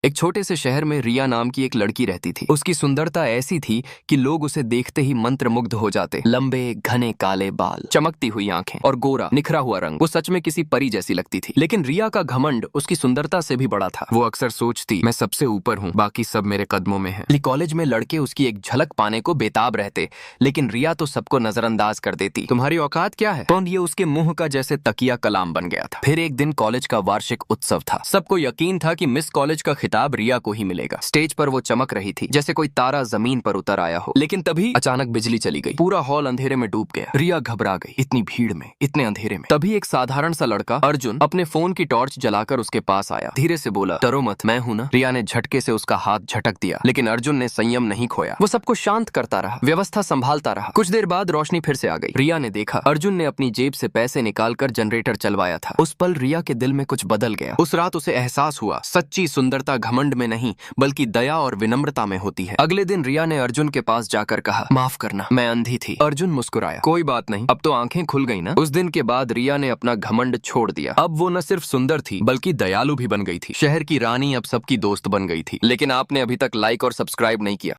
एक छोटे से शहर में रिया नाम की एक लड़की रहती थी। उसकी सुंदरता ऐसी थी कि लोग उसे देखते ही मंत्रमुग्ध हो जाते। लंबे घने काले बाल, चमकती हुई आंखें और गोरा निखरा हुआ रंग, वो सच में किसी परी जैसी लगती थी। लेकिन रिया का घमंड उसकी सुंदरता से भी बड़ा था। वो अक्सर सोचती, मैं सबसे ऊपर हूँ, बाकी सब मेरे कदमों में है। कॉलेज में लड़के उसकी एक झलक पाने को बेताब रहते, लेकिन रिया तो सबको नजरअंदाज कर देती। तुम्हारी औकात क्या है? कौन? ये उसके मुंह का जैसे तकिया कलाम बन गया था। फिर एक दिन कॉलेज का वार्षिक उत्सव था। सबको यकीन था कि मिस कॉलेज का खिताब रिया को ही मिलेगा। स्टेज पर वो चमक रही थी जैसे कोई तारा जमीन पर उतर आया हो। लेकिन तभी अचानक बिजली चली गई। पूरा हॉल अंधेरे में डूब गया। रिया घबरा गई। इतनी भीड़ में, इतने अंधेरे में। तभी एक साधारण सा लड़का अर्जुन अपने फोन की टॉर्च जलाकर उसके पास आया। धीरे से बोला, डरो मत, मैं हूं ना। रिया ने झटके से उसका हाथ झटक दिया, लेकिन अर्जुन ने संयम नहीं खोया। वो सबको शांत करता रहा, व्यवस्था संभालता रहा। कुछ देर बाद रोशनी फिर से आ गई। रिया ने देखा अर्जुन ने अपनी जेब से पैसे निकालकर जनरेटर चलवाया था। उस पल रिया के दिल में कुछ बदल गया। उस रात उसे एहसास हुआ, सच्ची सुंदरता घमंड में नहीं बल्कि दया और विनम्रता में होती है। अगले दिन रिया ने अर्जुन के पास जाकर कहा, माफ करना, मैं अंधी थी। अर्जुन मुस्कुराया, कोई बात नहीं, अब तो आंखें खुल गई ना। उस दिन के बाद रिया ने अपना घमंड छोड़ दिया। अब वो न सिर्फ सुंदर थी बल्कि दयालु भी बन गई थी। शहर की रानी अब सबकी दोस्त बन गई थी। लेकिन आपने अभी तक लाइक और सब्सक्राइब नहीं किया।